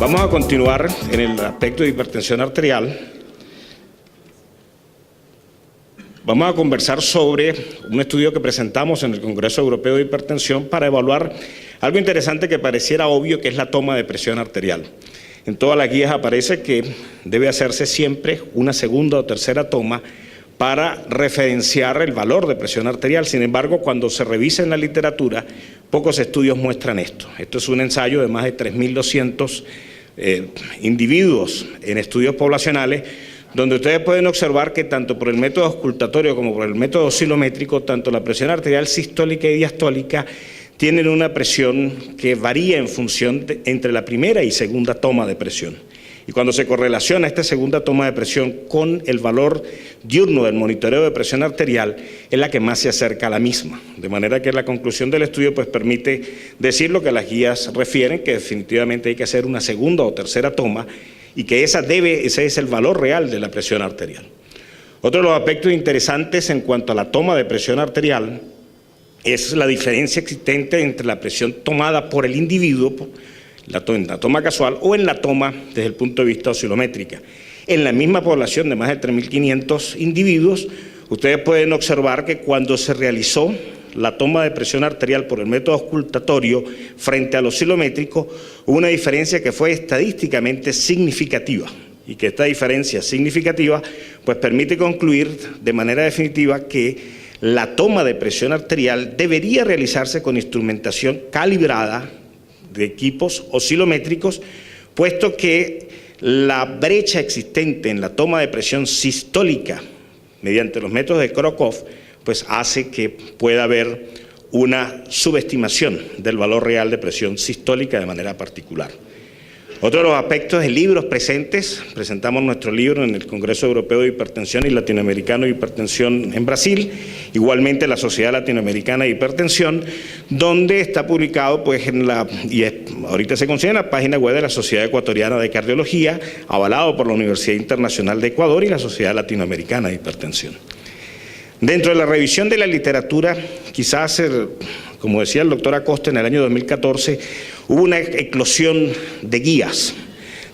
Vamos a continuar en el aspecto de hipertensión arterial. Vamos a conversar sobre un estudio que presentamos en el Congreso Europeo de Hipertensión para evaluar algo interesante que pareciera obvio, que es la toma de presión arterial. En todas las guías aparece que debe hacerse siempre una segunda o tercera toma para referenciar el valor de presión arterial. Sin embargo, cuando se revisa en la literatura, pocos estudios muestran esto. Esto es un ensayo de más de 3.200 individuos en estudios poblacionales, donde ustedes pueden observar que tanto por el método auscultatorio como por el método oscilométrico, tanto la presión arterial sistólica y diastólica tienen una presión que varía en función entre la primera y segunda toma de presión. Y cuando se correlaciona esta segunda toma de presión con el valor diurno del monitoreo de presión arterial, es la que más se acerca a la misma. De manera que la conclusión del estudio pues permite decir lo que las guías refieren, que definitivamente hay que hacer una segunda o tercera toma y que ese es el valor real de la presión arterial. Otro de los aspectos interesantes en cuanto a la toma de presión arterial es la diferencia existente entre la presión tomada por el individuo en la toma casual o en la toma desde el punto de vista oscilométrica. En la misma población de más de 3.500 individuos, ustedes pueden observar que cuando se realizó la toma de presión arterial por el método auscultatorio frente al oscilométrico, hubo una diferencia que fue estadísticamente significativa, y que esta diferencia significativa pues permite concluir de manera definitiva que la toma de presión arterial debería realizarse con instrumentación calibrada de equipos oscilométricos, puesto que la brecha existente en la toma de presión sistólica mediante los métodos de Crocroft pues hace que pueda haber una subestimación del valor real de presión sistólica de manera particular. Otro de los aspectos de libros presentes, presentamos nuestro libro en el Congreso Europeo de Hipertensión y Latinoamericano de Hipertensión en Brasil, igualmente la Sociedad Latinoamericana de Hipertensión, donde está publicado pues ahorita se consigue en la página web de la Sociedad Ecuatoriana de Cardiología, avalado por la Universidad Internacional de Ecuador y la Sociedad Latinoamericana de Hipertensión. Dentro de la revisión de la literatura, quizás, como decía el doctor Acosta, en el año 2014 hubo una eclosión de guías.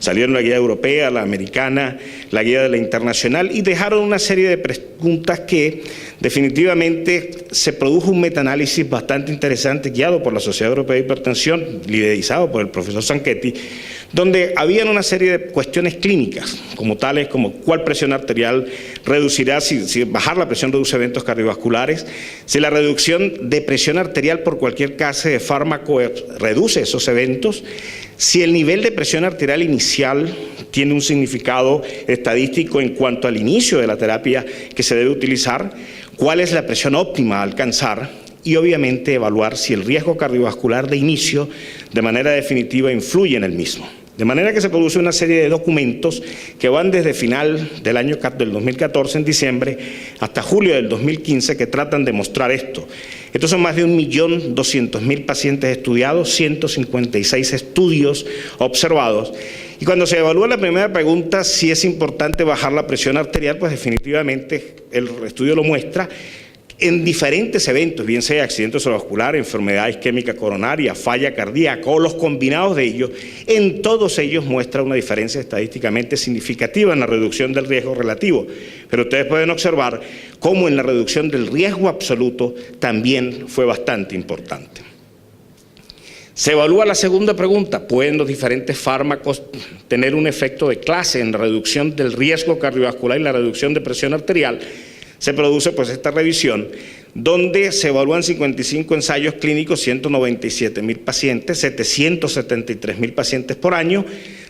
Salieron la guía europea, la americana, la guía de la internacional y dejaron una serie de preguntas que definitivamente se produjo un metaanálisis bastante interesante guiado por la Sociedad Europea de Hipertensión, liderizado por el profesor Zanchetti, donde habían una serie de cuestiones clínicas, como tales como cuál presión arterial reducirá, si bajar la presión reduce eventos cardiovasculares, si la reducción de presión arterial por cualquier clase de fármaco reduce esos eventos, si el nivel de presión arterial inicial tiene un significado estadístico en cuanto al inicio de la terapia que se debe utilizar, cuál es la presión óptima a alcanzar y obviamente evaluar si el riesgo cardiovascular de inicio de manera definitiva influye en el mismo. De manera que se produce una serie de documentos que van desde final del año del 2014, en diciembre, hasta julio del 2015, que tratan de mostrar esto. Estos son más de 1.200.000 pacientes estudiados, 156 estudios observados. Y cuando se evalúa la primera pregunta, si es importante bajar la presión arterial, pues definitivamente el estudio lo muestra en diferentes eventos, bien sea accidente cerebrovascular, enfermedad isquémica coronaria, falla cardíaca o los combinados de ellos, en todos ellos muestra una diferencia estadísticamente significativa en la reducción del riesgo relativo. Pero ustedes pueden observar cómo en la reducción del riesgo absoluto también fue bastante importante. Se evalúa la segunda pregunta: ¿pueden los diferentes fármacos tener un efecto de clase en la reducción del riesgo cardiovascular y la reducción de presión arterial? Se produce pues esta revisión donde se evalúan 55 ensayos clínicos, 197.000 pacientes, 773.000 pacientes por año,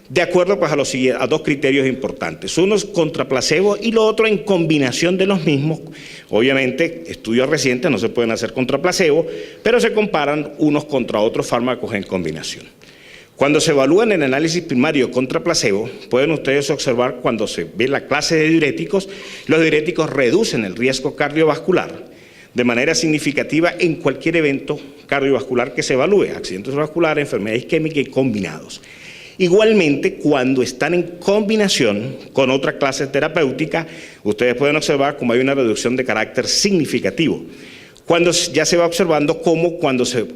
de acuerdo pues a dos criterios importantes. Uno es contra placebo y lo otro en combinación de los mismos. Obviamente, estudios recientes no se pueden hacer contra placebo, pero se comparan unos contra otros fármacos en combinación. Cuando se evalúan en análisis primario contra placebo, pueden ustedes observar cuando se ve la clase de diuréticos, los diuréticos reducen el riesgo cardiovascular de manera significativa en cualquier evento cardiovascular que se evalúe, accidente cerebrovascular, enfermedad isquémica y combinados. Igualmente, cuando están en combinación con otra clase terapéutica, ustedes pueden observar cómo hay una reducción de carácter significativo. Cuando ya se va observando cómo cuando se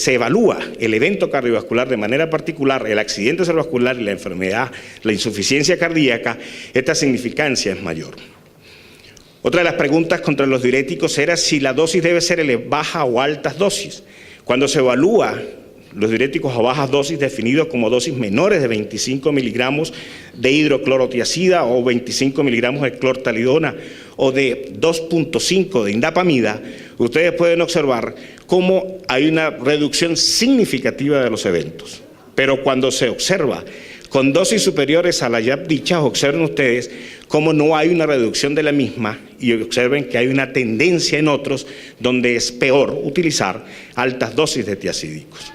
evalúa el evento cardiovascular de manera particular, el accidente cerebrovascular y la enfermedad, la insuficiencia cardíaca, esta significancia es mayor. Otra de las preguntas contra los diuréticos era si la dosis debe ser baja o altas dosis. Cuando se evalúa los diuréticos a bajas dosis, definidos como dosis menores de 25 miligramos de hidroclorotiazida o 25 miligramos de clortalidona o de 2.5 de indapamida, ustedes pueden observar cómo hay una reducción significativa de los eventos. Pero cuando se observa con dosis superiores a las ya dichas, observen ustedes cómo no hay una reducción de la misma y observen que hay una tendencia en otros donde es peor utilizar altas dosis de tiazídicos.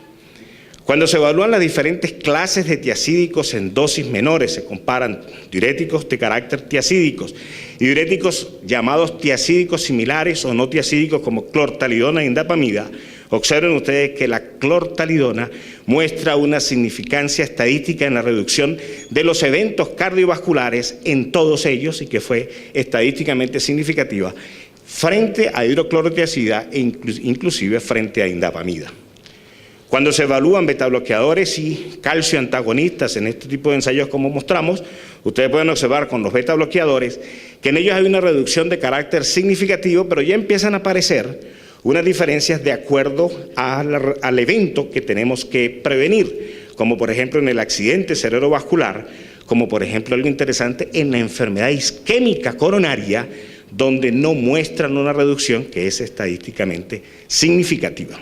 Cuando se evalúan las diferentes clases de tiazídicos en dosis menores, se comparan diuréticos de carácter tiazídicos y diuréticos llamados tiazídicos similares o no tiazídicos como clortalidona e indapamida, observen ustedes que la clortalidona muestra una significancia estadística en la reducción de los eventos cardiovasculares en todos ellos y que fue estadísticamente significativa frente a hidroclorotiazida e inclusive frente a indapamida. Cuando se evalúan betabloqueadores y calcio antagonistas en este tipo de ensayos como mostramos, ustedes pueden observar con los betabloqueadores que en ellos hay una reducción de carácter significativo, pero ya empiezan a aparecer unas diferencias de acuerdo al evento que tenemos que prevenir, como por ejemplo en el accidente cerebrovascular, como por ejemplo algo interesante en la enfermedad isquémica coronaria, donde no muestran una reducción que es estadísticamente significativa.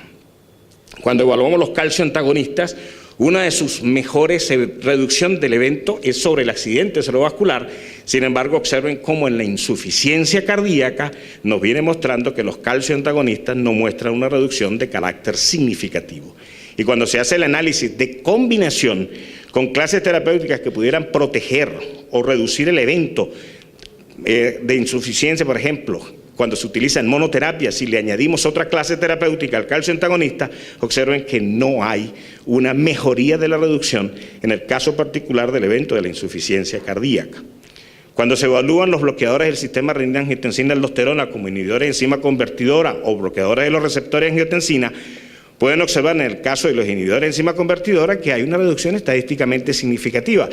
Cuando evaluamos los calcio antagonistas, una de sus mejores reducción del evento es sobre el accidente cerebrovascular. Sin embargo, observen cómo en la insuficiencia cardíaca nos viene mostrando que los calcio antagonistas no muestran una reducción de carácter significativo. Y cuando se hace el análisis de combinación con clases terapéuticas que pudieran proteger o reducir el evento de insuficiencia, por ejemplo, cuando se utiliza en monoterapia, si le añadimos otra clase terapéutica al calcio antagonista, observen que no hay una mejoría de la reducción en el caso particular del evento de la insuficiencia cardíaca. Cuando se evalúan los bloqueadores del sistema renina-angiotensina-aldosterona como inhibidores de enzima convertidora o bloqueadores de los receptores de angiotensina, pueden observar en el caso de los inhibidores de enzima convertidora que hay una reducción estadísticamente significativa.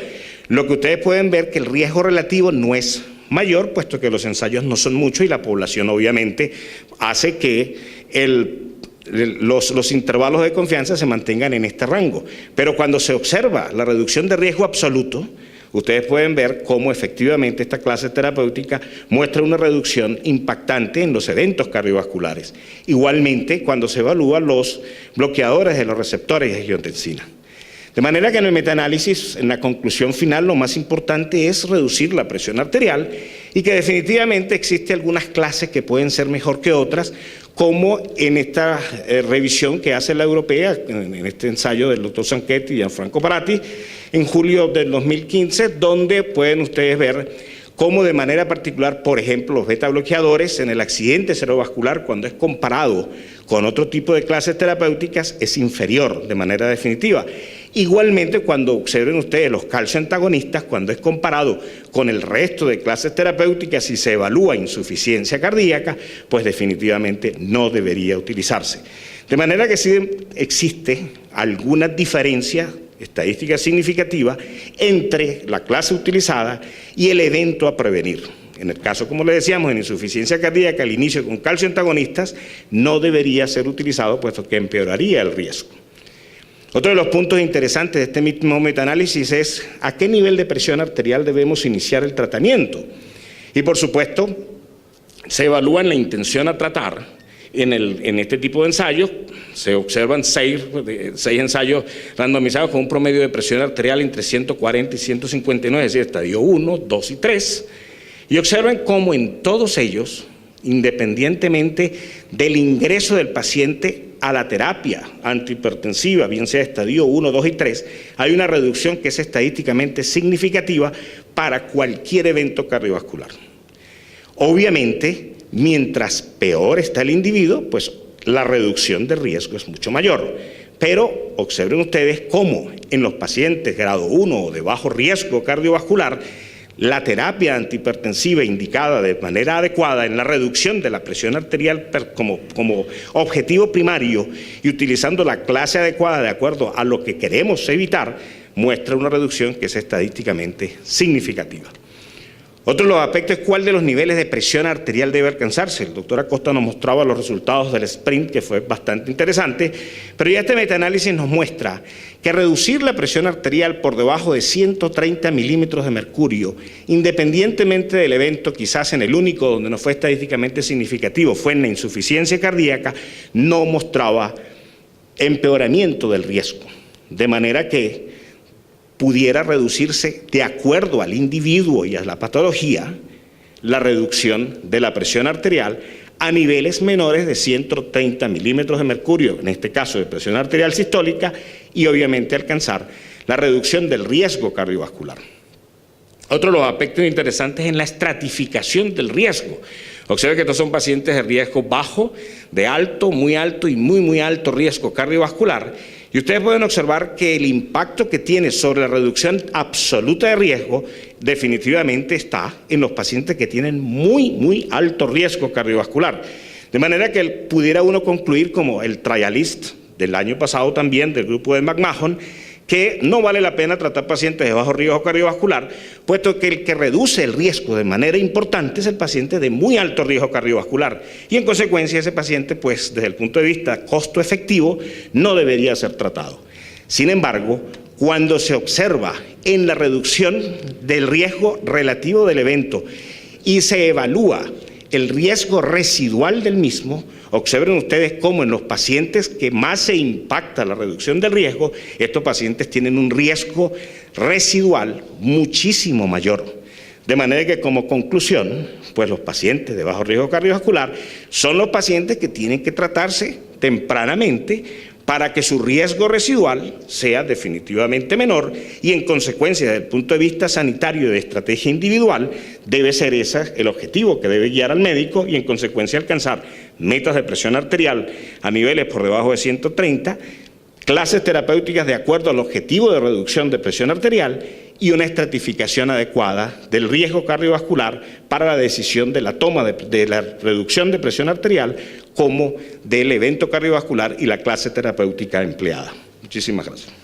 Lo que ustedes pueden ver que el riesgo relativo no es mayor, puesto que los ensayos no son muchos y la población obviamente hace que los intervalos de confianza se mantengan en este rango. Pero cuando se observa la reducción de riesgo absoluto, ustedes pueden ver cómo efectivamente esta clase terapéutica muestra una reducción impactante en los eventos cardiovasculares. Igualmente, cuando se evalúan los bloqueadores de los receptores de angiotensina. De manera que en el metaanálisis, en la conclusión final, lo más importante es reducir la presión arterial y que definitivamente existen algunas clases que pueden ser mejor que otras, como en esta revisión que hace la europea, en este ensayo del Dr. Sanchetti y Gianfranco Parati, en julio del 2015, donde pueden ustedes ver cómo de manera particular, por ejemplo, los beta bloqueadores en el accidente cerebrovascular, cuando es comparado con otro tipo de clases terapéuticas, es inferior de manera definitiva. Igualmente, cuando observen ustedes los calcio antagonistas, cuando es comparado con el resto de clases terapéuticas y se evalúa insuficiencia cardíaca, pues definitivamente no debería utilizarse. De manera que sí existe alguna diferencia estadística significativa entre la clase utilizada y el evento a prevenir. En el caso, como le decíamos, en insuficiencia cardíaca, el inicio con calcio antagonistas no debería ser utilizado, puesto que empeoraría el riesgo. Otro de los puntos interesantes de este mismo metaanálisis es a qué nivel de presión arterial debemos iniciar el tratamiento. Y por supuesto, se evalúa la intención a tratar en este tipo de ensayos. Se observan seis ensayos randomizados con un promedio de presión arterial entre 140 y 159, es decir, estadio 1, 2 y 3. Y observen cómo en todos ellos, independientemente del ingreso del paciente a la terapia antihipertensiva, bien sea estadio 1, 2 y 3, hay una reducción que es estadísticamente significativa para cualquier evento cardiovascular. Obviamente, mientras peor está el individuo, pues la reducción de riesgo es mucho mayor. Pero observen ustedes cómo en los pacientes grado 1 o de bajo riesgo cardiovascular, la terapia antihipertensiva indicada de manera adecuada en la reducción de la presión arterial como objetivo primario y utilizando la clase adecuada de acuerdo a lo que queremos evitar, muestra una reducción que es estadísticamente significativa. Otro de los aspectos es cuál de los niveles de presión arterial debe alcanzarse. El doctor Acosta nos mostraba los resultados del sprint, que fue bastante interesante, pero ya este metaanálisis nos muestra que reducir la presión arterial por debajo de 130 milímetros de mercurio, independientemente del evento, quizás en el único donde no fue estadísticamente significativo, fue en la insuficiencia cardíaca, no mostraba empeoramiento del riesgo, de manera que pudiera reducirse de acuerdo al individuo y a la patología la reducción de la presión arterial a niveles menores de 130 milímetros de mercurio, en este caso de presión arterial sistólica, y obviamente alcanzar la reducción del riesgo cardiovascular. Otro de los aspectos interesantes es la estratificación del riesgo. Observe que estos son pacientes de riesgo bajo, de alto, muy alto y muy alto riesgo cardiovascular. Y ustedes pueden observar que el impacto que tiene sobre la reducción absoluta de riesgo definitivamente está en los pacientes que tienen muy alto riesgo cardiovascular. De manera que pudiera uno concluir como el trialist del año pasado también del grupo de McMahon, que no vale la pena tratar pacientes de bajo riesgo cardiovascular, puesto que el que reduce el riesgo de manera importante es el paciente de muy alto riesgo cardiovascular. Y en consecuencia ese paciente, pues desde el punto de vista costo efectivo, no debería ser tratado. Sin embargo, cuando se observa en la reducción del riesgo relativo del evento y se evalúa el riesgo residual del mismo, observen ustedes cómo en los pacientes que más se impacta la reducción del riesgo, estos pacientes tienen un riesgo residual muchísimo mayor. De manera que como conclusión, pues los pacientes de bajo riesgo cardiovascular son los pacientes que tienen que tratarse tempranamente para que su riesgo residual sea definitivamente menor y en consecuencia desde el punto de vista sanitario y de estrategia individual debe ser ese el objetivo que debe guiar al médico y en consecuencia alcanzar metas de presión arterial a niveles por debajo de 130, clases terapéuticas de acuerdo al objetivo de reducción de presión arterial y una estratificación adecuada del riesgo cardiovascular para la decisión de la toma de la reducción de presión arterial como del evento cardiovascular y la clase terapéutica empleada. Muchísimas gracias.